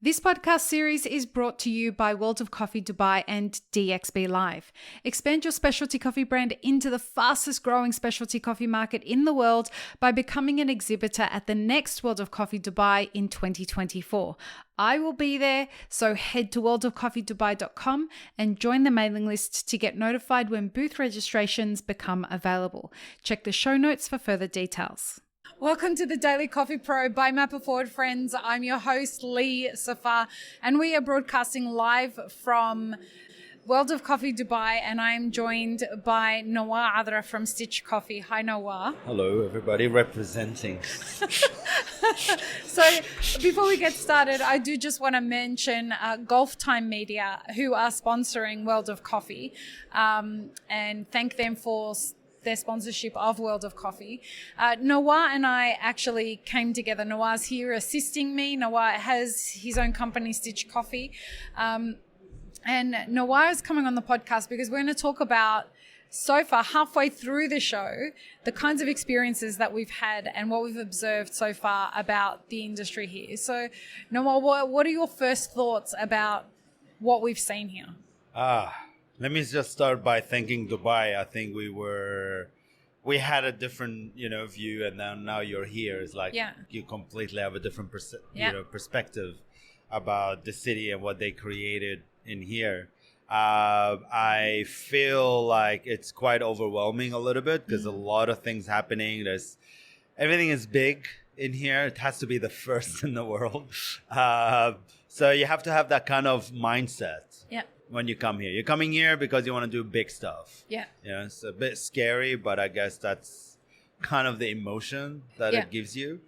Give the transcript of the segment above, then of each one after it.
This podcast series is brought to you by World of Coffee Dubai and DXB Live. Expand your specialty coffee brand into the fastest growing specialty coffee market in the world by becoming an exhibitor at the next World of Coffee Dubai in 2024. I will be there, so head to worldofcoffeedubai.com and join the mailing list to get notified when booth registrations become available. Check the show notes for further details. Welcome to the Daily Coffee Pro by Mapper Forward, friends. I'm your host, Lee Safar, and we are broadcasting live from World of Coffee Dubai, and I'm joined by Nawar Adra from Stitch Coffee. Hi, Nawar. Hello, everybody representing. So before we get started, I do just want to mention Golf Time Media, who are sponsoring World of Coffee, and thank them for their sponsorship of World of Coffee. Nawar and I actually came together. Nawar's here assisting me. Nawar has his own company, Stitch Coffee. And Nawar is coming on the podcast because we're going to talk about, so far, halfway through the show, the kinds of experiences that we've had and what we've observed so far about the industry here. So, Nawar, what are your first thoughts about what we've seen here? Let me just start by thanking Dubai. I think we had a different, view, and now you're here. It's like you completely have a different perspective about the city and what they created in here. I feel like it's quite overwhelming a little bit because a lot of things happening. Everything is big in here. It has to be the first in the world. So you have to have that kind of mindset. Yeah. When you come here, you're coming here because you want to do big stuff. Yeah. It's a bit scary, but I guess that's kind of the emotion that it gives you.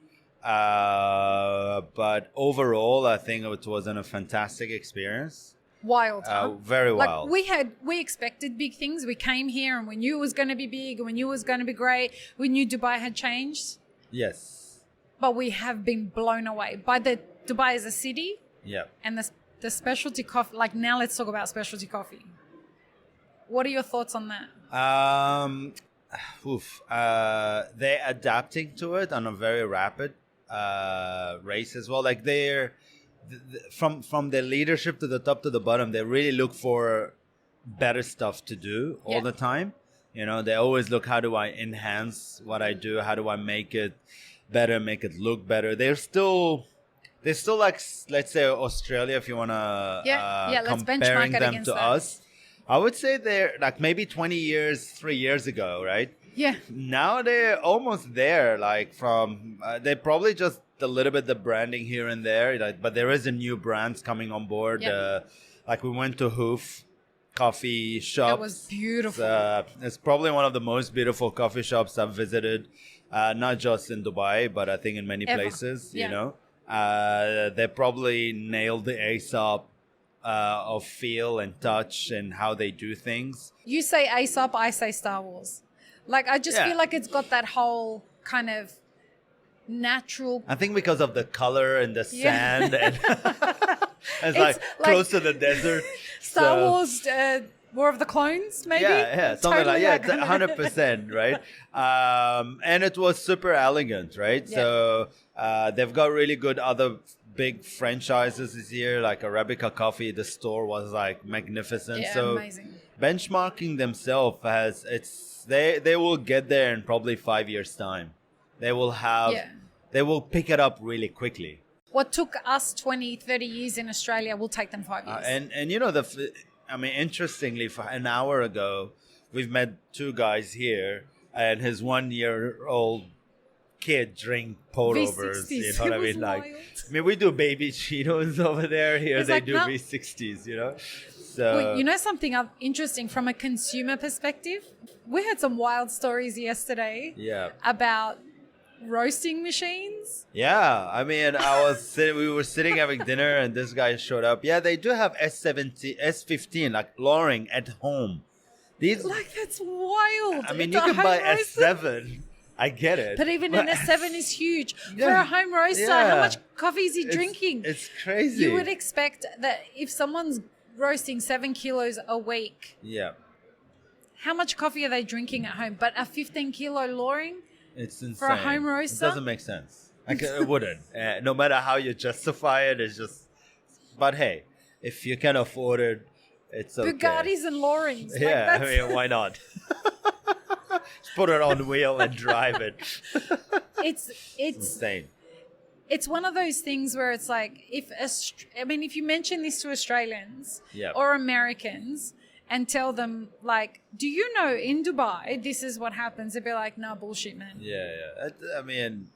But overall, I think it was a fantastic experience. Wild, huh? Very wild. We expected big things. We came here and we knew it was going to be big and we knew it was going to be great. We knew Dubai had changed. Yes. But we have been blown away by Dubai as a city. Yeah. And the specialty coffee. Like, now let's talk about specialty coffee. What are your thoughts on that? They're adapting to it on a very rapid race as well. Like from the leadership to the top to the bottom, they really look for better stuff to do all the time. They always look, how do I enhance what I do? How do I make it better, make it look better? They're still like, let's say, Australia, if you want to let's comparing benchmark it them against to that. us. I would say they're like maybe 3 years ago, right? Yeah. Now they're almost there, like they probably just a little bit the branding here and there, but there is a new brands coming on board. Like we went to Hoof Coffee Shop. That was beautiful. It's probably one of the most beautiful coffee shops I've visited, not just in Dubai, but I think in many places, they probably nailed the ASAP of feel and touch and how they do things. You say ASAP, I say Star Wars. Like, I just feel like it's got that whole kind of natural... I think because of the color and the sand. And it's like close to the desert. Star Wars... War of the Clones, maybe? Yeah, something totally it's 100%, right? And it was super elegant, right? Yeah. So they've got really good other big franchises this year, like Arabica Coffee. The store was like magnificent. Yeah, so amazing. Benchmarking themselves they will get there in probably 5 years' time. They will pick it up really quickly. What took us 20, 30 years in Australia will take them 5 years. Interestingly, for an hour ago, we've met two guys here, and his 1-year-old kid drink pour-overs. You know what I mean? Wild. We do baby Cheetos over there. Here they do V60s, So, well, something interesting from a consumer perspective? We had some wild stories yesterday about roasting machines. Yeah, we were sitting having dinner and this guy showed up. Yeah, they do have S15, like Loring at home. That's wild. You can buy S7. I get it. But even an S7 is huge. For a home roaster, how much coffee is he drinking? It's crazy. You would expect that if someone's roasting 7 kilos a week, how much coffee are they drinking at home? But a 15-kilo Loring? It's insane. For a home roaster? It doesn't make sense. It wouldn't. No matter how you justify it, it's just But hey, if you can afford it, it's okay. Bugattis and Laurens. Yeah, I mean, why not? Just put it on wheel and drive it. It's insane. It's one of those things where it's like, if you mention this to Australians or Americans and tell them, like, do you know in Dubai this is what happens? They'd be like, no, bullshit, man. Yeah. I mean,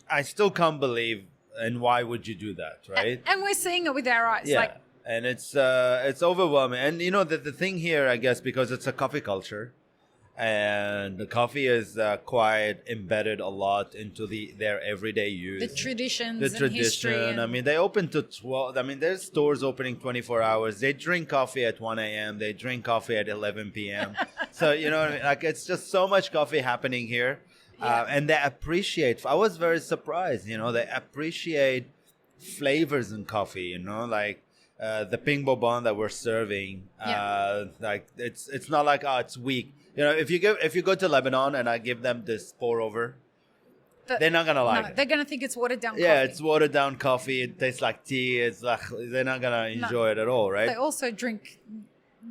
I still can't believe, and why would you do that, right? And we're seeing it with our eyes. Yeah, and it's overwhelming. And you know, the thing here, I guess, because it's a coffee culture, and the coffee is quite embedded a lot into their everyday use. The traditions and history. I mean, they open to 12. I mean, there's stores opening 24 hours. They drink coffee at 1 a.m. They drink coffee at 11 p.m. So, you know what I mean? Like, it's just so much coffee happening here. And they appreciate. I was very surprised, you know, they appreciate flavors in coffee, you know, like the ping bourbon that we're serving. Like, it's not like, oh, it's weak. You know, if you go to Lebanon and I give them this pour over, they're not gonna like it. They're gonna think it's watered down coffee. Yeah, it's watered down coffee. It tastes like tea. It's like they're not gonna enjoy it at all, right? They also drink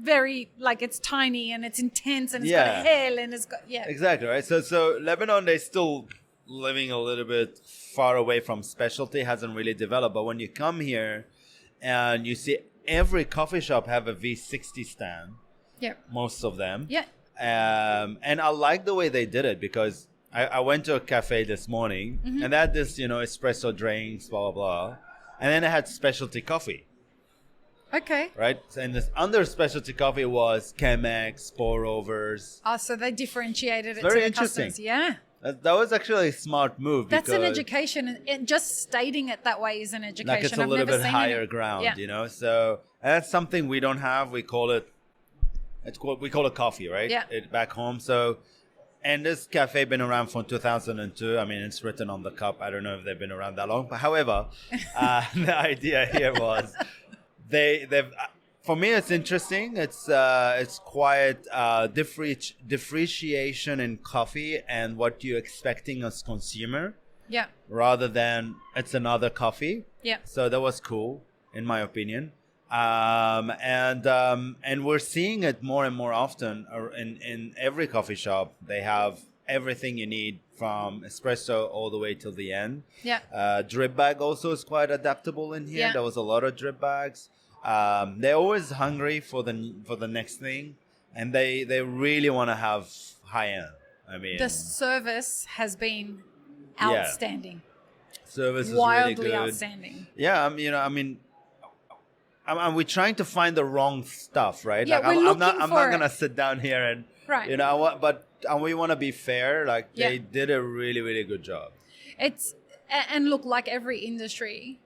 very, like, it's tiny and it's intense and it's got a hell and it's got exactly, right. So Lebanon, they're still living a little bit far away from specialty, hasn't really developed. But when you come here and you see every coffee shop have a V60 stand, most of them, and I like the way they did it, because I went to a cafe this morning and they had this, you know, espresso drinks, blah, blah, blah. And then they had specialty coffee. Okay. Right? And this under specialty coffee was Chemex, pour overs. Oh, so they differentiated it very to the interesting. customers. Yeah. That was actually a smart move. That's an education. And just stating it that way is an education. Like, it's a little bit higher ground, you know? So, and that's something we don't have. We call it coffee, right? Yeah. Back home. So, and this cafe been around from 2002. I mean, it's written on the cup. I don't know if they've been around that long. But however, the idea here was they've for me, it's interesting. It's quite differentiation in coffee and what you're expecting as consumer. Yeah. Rather than it's another coffee. Yeah. So that was cool, in my opinion. And we're seeing it more and more often in every coffee shop. They have everything you need from espresso all the way till the end. Yeah. Drip bag also is quite adaptable in here. Yeah. There was a lot of drip bags. They're always hungry for the next thing, and they really want to have high end. I mean, the service has been outstanding. Service is wildly really good. Outstanding. Yeah, we're trying to find the wrong stuff, right? Yeah, like, we're I'm not gonna sit down here and you know, but we want to be fair. Like, they did a really, really good job. And look, like every industry,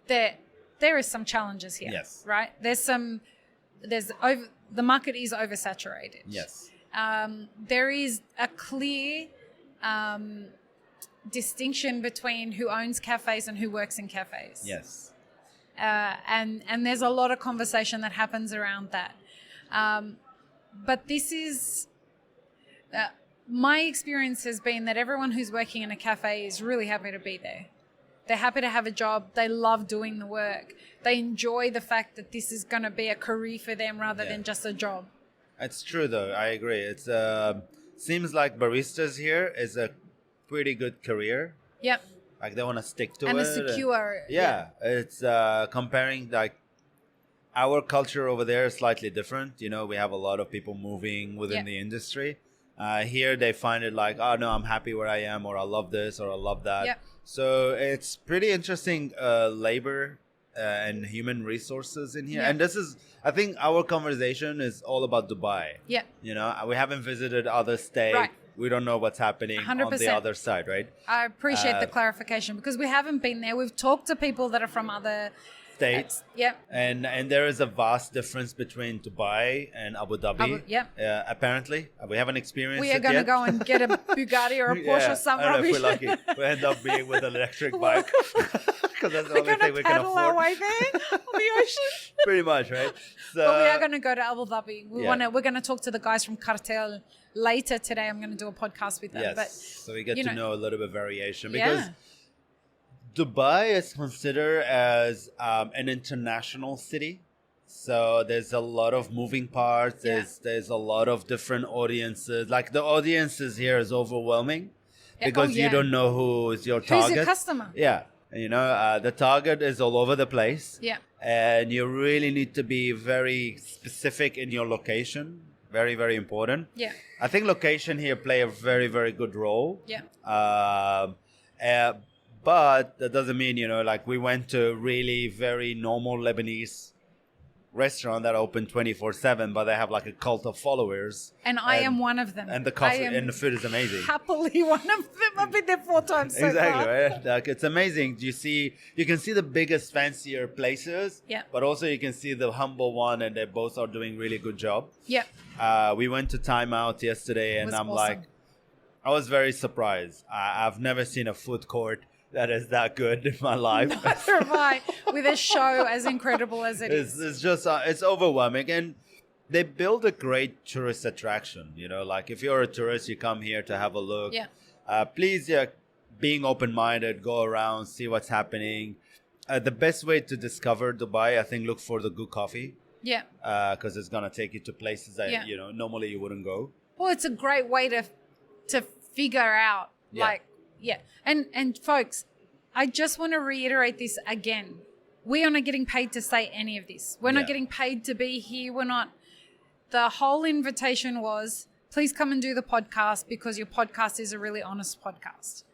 there is some challenges here. Yes. Right? The market is oversaturated. Yes. There is a clear distinction between who owns cafes and who works in cafes. Yes. And there's a lot of conversation that happens around that. But this is... my experience has been that everyone who's working in a cafe is really happy to be there. They're happy to have a job. They love doing the work. They enjoy the fact that this is going to be a career for them rather than just a job. It's true, though. I agree. It's seems like baristas here is a pretty good career. Yep. Like, they want to stick to it. And a secure. It's comparing, like, our culture over there is slightly different. You know, we have a lot of people moving within the industry. Here they find it like, oh no, I'm happy where I am, or I love this, or I love that. Yep. So it's pretty interesting labor and human resources in here. Yep. And this is, I think our conversation is all about Dubai. Yeah. You know, we haven't visited other states. Right. We don't know what's happening 100%. On the other side, right? I appreciate the clarification, because we haven't been there. We've talked to people that are from other states. Yep. And there is a vast difference between Dubai and Abu Dhabi. Apparently. We haven't experienced it yet. We are going to go and get a Bugatti or a Porsche or some rubbish. If we're lucky. We end up being with an electric bike. Because that's the only thing we can afford. We're going to paddle our way there on the ocean. Pretty much, right? So, but we are going to go to Abu Dhabi. We're going to talk to the guys from Cartel later today. I'm going to do a podcast with them. Yes. So we get to know a little bit of variation. Because Dubai is considered as an international city. So there's a lot of moving parts. There's a lot of different audiences. Like the audiences here is overwhelming because you don't know who is your target. Who's your customer? Yeah. The target is all over the place. Yeah. And you really need to be very specific in your location. Very, very important. Yeah. I think location here play a very, very good role. Yeah. But that doesn't mean, like we went to really very normal Lebanese restaurant that open 24/7, but they have like a cult of followers. And I am one of them. And the coffee and the food is amazing. Happily one of them. I've been there 4 times so exactly, far. right? Like it's amazing. You can see the biggest, fancier places, but also you can see the humble one, and they both are doing really good job. Yeah. We went to Time Out yesterday, and I'm awesome. like, I was very surprised. I've never seen a food court that is that good in my life. Neither have I. With a show as incredible as it is. It's just, it's overwhelming. And they build a great tourist attraction. Like if you're a tourist, you come here to have a look. Yeah. Please, being open-minded, go around, see what's happening. The best way to discover Dubai, I think, look for the good coffee. Yeah. Because it's going to take you to places that, normally you wouldn't go. Well, it's a great way to figure out, And folks, I just want to reiterate this again. We are not getting paid to say any of this. We're not getting paid to be here. The whole invitation was, please come and do the podcast because your podcast is a really honest podcast.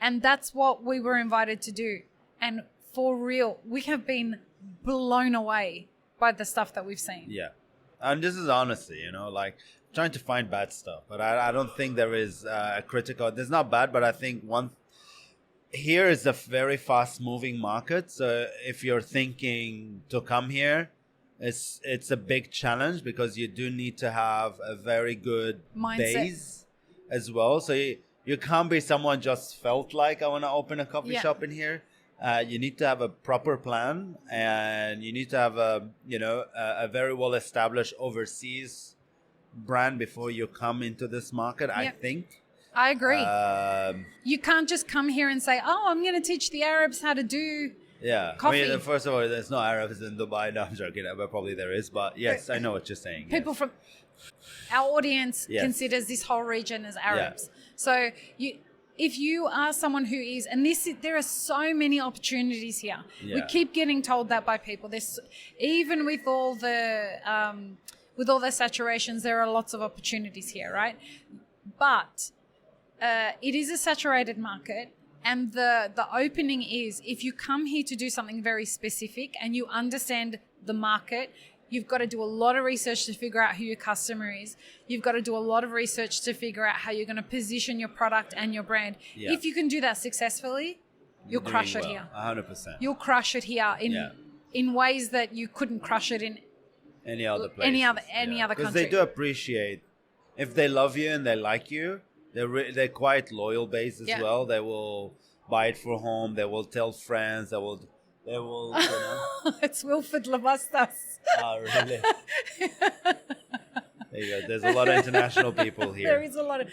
And that's what we were invited to do. And for real, we have been blown away by the stuff that we've seen. Yeah. And this is honesty, like trying to find bad stuff. But I don't think there is a critical. There's not bad, but I think here is a very fast moving market. So if you're thinking to come here, it's a big challenge because you do need to have a very good mindset base as well. So you can't be someone just felt like I want to open a coffee shop in here. You need to have a proper plan, and you need to have a very well established overseas brand before you come into this market. I think. I agree. You can't just come here and say, "Oh, I'm going to teach the Arabs how to do coffee." I mean, first of all, there's no Arabs in Dubai. No, I'm joking. But probably there is. But yes, I know what you're saying. People from our audience considers this whole region as Arabs. So if you are someone who is, and there are so many opportunities here. We keep getting told that by people. Even with all the saturations, there are lots of opportunities here, right? But it is a saturated market, and the opening is, if you come here to do something very specific and you understand the market, you've got to do a lot of research to figure out who your customer is. You've got to do a lot of research to figure out how you're going to position your product and your brand. Yeah. If you can do that successfully, you'll crush it here. 100%. You'll crush it here in ways that you couldn't crush it in any other place. Any other country. Because they do appreciate, if they love you and they like you, they're quite loyal base as well. They will buy it for home. They will tell friends. They will. It's Wilfred Labustas. Oh, really? There you go. There's a lot of international people here. There is a lot of.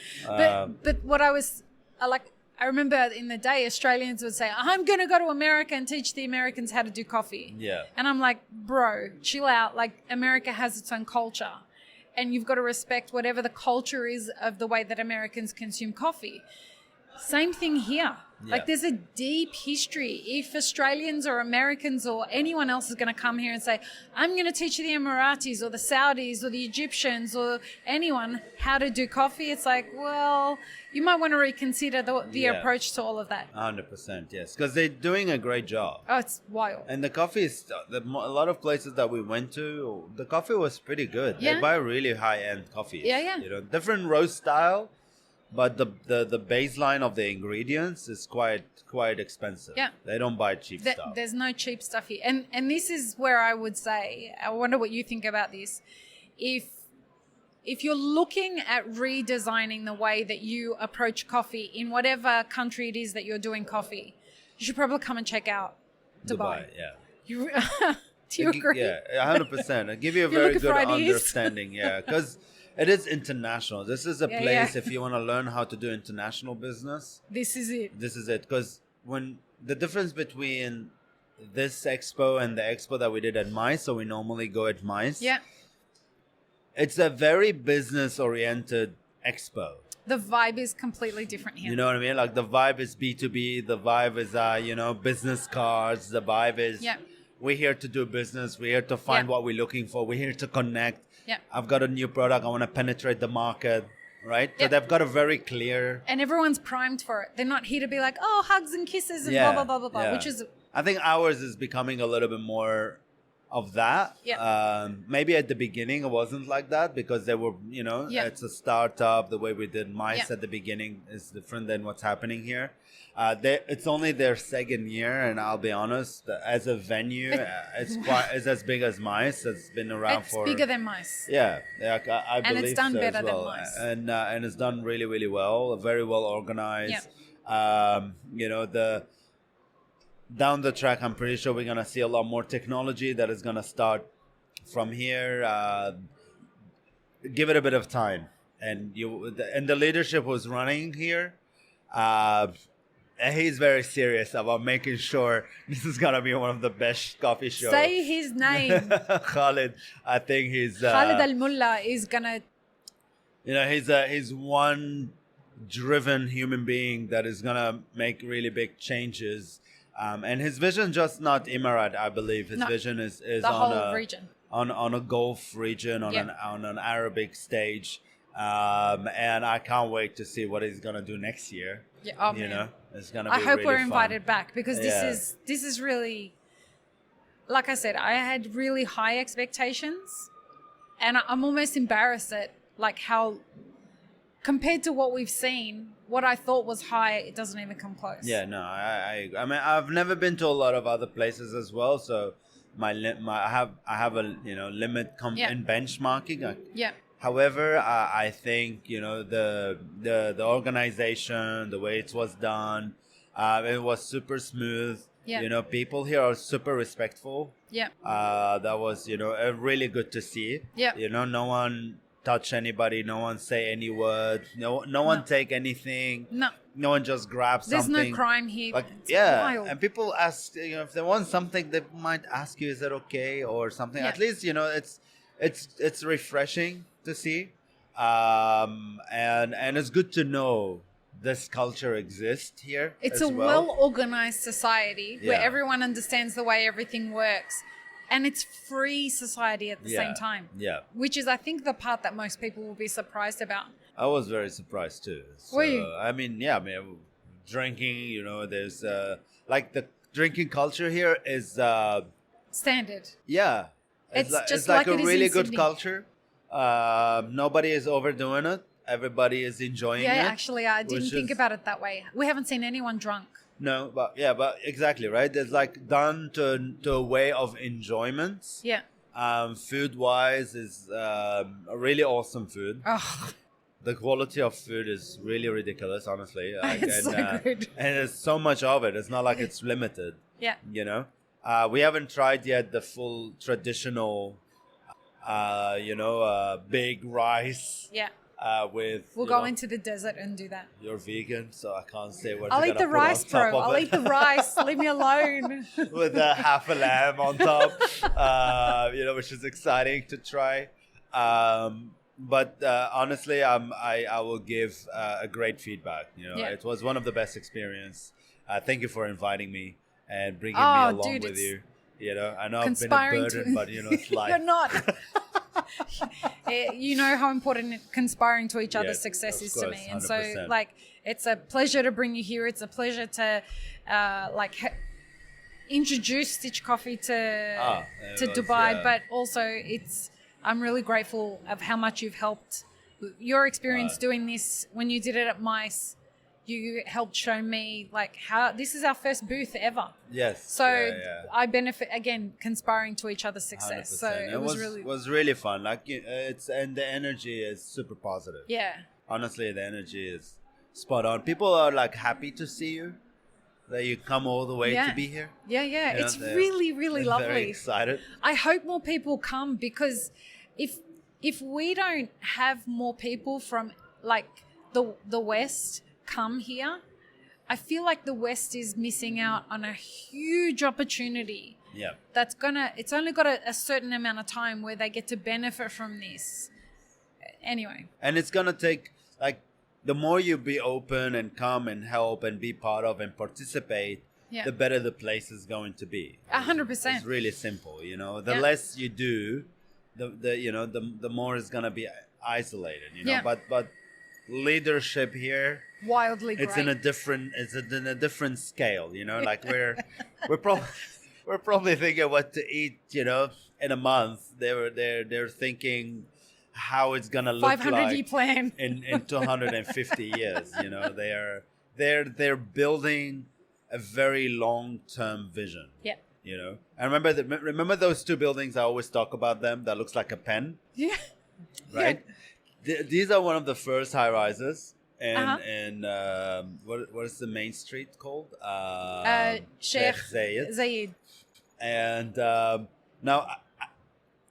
But what I was I remember in the day, Australians would say, "I'm going to go to America and teach the Americans how to do coffee." Yeah. And I'm like, bro, chill out. Like, America has its own culture, and you've got to respect whatever the culture is of the way that Americans consume coffee. Same thing here. Like, there's a deep history. If Australians or Americans or anyone else is going to come here and say, I'm going to teach the Emiratis or the Saudis or the Egyptians or anyone how to do coffee, it's like, well, you might want to reconsider the approach to all of that. 100%, yes. Because they're doing a great job. Oh, it's wild. And the coffee is, a lot of places that we went to, the coffee was pretty good. Yeah. They buy really high-end coffee. Yeah. Different roast style. But the baseline of the ingredients is quite expensive. Yeah. They don't buy cheap stuff. There's no cheap stuff here. And this is where I would say, I wonder what you think about this. If you're looking at redesigning the way that you approach coffee in whatever country it is that you're doing coffee, you should probably come and check out Dubai. Do you agree? Yeah, 100%. I'll give you a very good understanding. Yeah, because it is international. This is a place if you want to learn how to do international business. This is it. Because when the difference between this expo and the expo that we did at MICE, so we normally go at MICE. Yeah. It's a very business-oriented expo. The vibe is completely different here. You know what I mean? Like the vibe is B2B, the vibe is, business cards, the vibe is we're here to do business, we're here to find what we're looking for, we're here to connect. Yeah. I've got a new product, I want to penetrate the market, right? So they've got a very clear... And everyone's primed for it. They're not here to be like, oh, hugs and kisses and blah, blah, blah, blah, blah, which is... I think ours is becoming a little bit more of that. Yeah. Maybe at the beginning it wasn't like that because they were, it's a startup. The way we did MICE at the beginning is different than what's happening here. It's only their second year, and I'll be honest, as a venue, it's as big as MICE. It's been around It's bigger than MICE. Yeah, I believe and it's done so better as well. than MICE. And it's done really, really well. Very well organized. Down the track, I'm pretty sure we're going to see a lot more technology that is going to start from here. Give it a bit of time. And the leadership who's running here, he's very serious about making sure this is going to be one of the best coffee shows. Say his name. Khalid. I think he's... Khalid Al-Mullah is going to... He's one driven human being that is going to make really big changes. And his vision, just not Emirat, I believe. His vision is the on whole region, on a Gulf region, on an Arabic stage, and I can't wait to see what he's gonna do next year. Yeah, it's gonna be. I hope really we're fun. invited back because this is really, like I said, I had really high expectations, and I'm almost embarrassed at like how, compared to what we've seen, what I thought was high, it doesn't even come close. Yeah, no, I mean, I've never been to a lot of other places as well, so I have a limit in benchmarking. However, I think the organization, the way it was done, it was super smooth. People here are super respectful. That was really good to see. No one touch anybody, no one say any word, no one take anything, no one just grab something. There's no crime here. Like, it's wild. And people ask, if they want something, they might ask you, is that okay or something. At least it's refreshing to see, and it's good to know this culture exists here. It's a well-organized society where everyone understands the way everything works. And it's free society at the same time. Which is, I think, the part that most people will be surprised about. I was very surprised too. So, were you? I mean, drinking, there's like the drinking culture here is standard. Yeah. It's like a really good culture. Nobody is overdoing it. Everybody is enjoying it. Yeah, actually, I didn't think about it that way. We haven't seen anyone drunk. No, but exactly, right? There's like done to a way of enjoyment. Yeah. Food wise is a really awesome food. Oh. The quality of food is really ridiculous, honestly. It's so good. And there's so much of it. It's not like it's limited. Yeah. We haven't tried yet the full traditional, big rice. Yeah. We'll go into the desert and do that. You're vegan, so I can't say what. I'll eat the rice, bro. I'll eat the rice. Leave me alone. With half a lamb on top, which is exciting to try. But honestly, I will give a great feedback. It was one of the best experience. Thank you for inviting me and bringing me along with you. I know I've been a burden, but it's life. You're not. You know how important conspiring to each other's success is to me, and 100%. so it's a pleasure to bring you here. It's a pleasure to introduce Stitch Coffee to Dubai, but also I'm really grateful of how much you've helped. Your experience doing this when you did it at MICE, you helped show me how this is our first booth ever. Yes. So I benefit again conspiring to each other's success. 100%. So it was really fun. And the energy is super positive. Yeah. Honestly, the energy is spot on. People are happy to see you. That you come all the way to be here. Yeah. It's really, really lovely. Very excited. I hope more people come because if we don't have more people from the West come here, I feel like the West is missing out on a huge opportunity. Yeah. It's only got a certain amount of time where they get to benefit from this. Anyway. And it's going to take, like, the more you be open and come and help and be part of and participate, the better the place is going to be. 100%. It's really simple, you know. The less you do, the more it's going to be isolated, you know. But leadership here, wildly great. It's in a different scale, you know. Like we're probably thinking what to eat, you know, in a month. They're thinking how it's gonna look 500-year plan in 250 years. You know, they're building a very long-term vision. Yeah. You know, and remember those two buildings I always talk about them that looks like a pen. Yeah. Right. Yeah. These are one of the first high rises. And what is the main street called? Sheikh Zayed. And now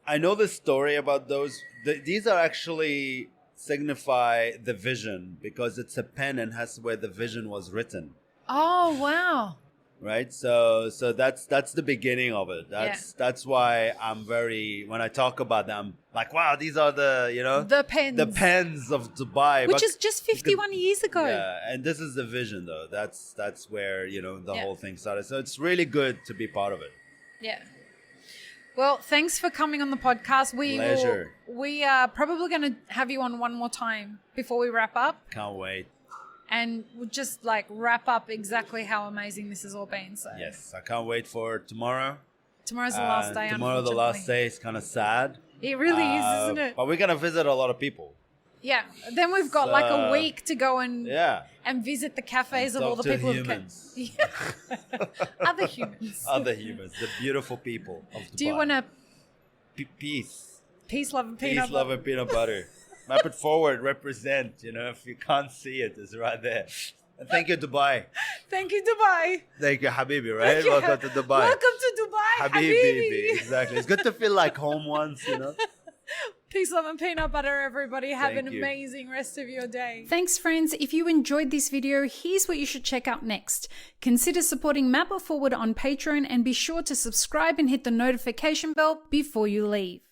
I know the story about those. These are actually signify the vision because it's a pen and has where the vision was written. Oh wow! Right, so that's the beginning of it. That's why I'm when I talk about them, like, wow, these are the pens of Dubai, which is just 51 years ago. Yeah, and this is the vision though. That's where the whole thing started. So it's really good to be part of it. Yeah. Well, thanks for coming on the podcast. Pleasure. We are probably going to have you on one more time before we wrap up. Can't wait. And we'll just like wrap up exactly how amazing this has all been. So yes, I can't wait for tomorrow. Tomorrow's the last day. Tomorrow, the last day, is kind of sad. It really is, isn't it? But we're gonna visit a lot of people. Yeah. Then we've got like a week to go and visit the cafes of all the people who came. Other humans. Other humans, the beautiful people of Dubai. Do you want to peace, love, and peanut butter? Peace, love, and peanut butter. Map it forward, represent. You know, if you can't see it, it's right there. And thank you, Dubai. Thank you, Dubai. Thank you, Habibi, right? Welcome to Dubai. Welcome to Dubai, Habibi. Exactly. It's good to feel like home once, you know. Peace, love, and peanut butter, everybody. Have an amazing rest of your day. Thanks, friends. If you enjoyed this video, here's what you should check out next. Consider supporting Map It Forward on Patreon and be sure to subscribe and hit the notification bell before you leave.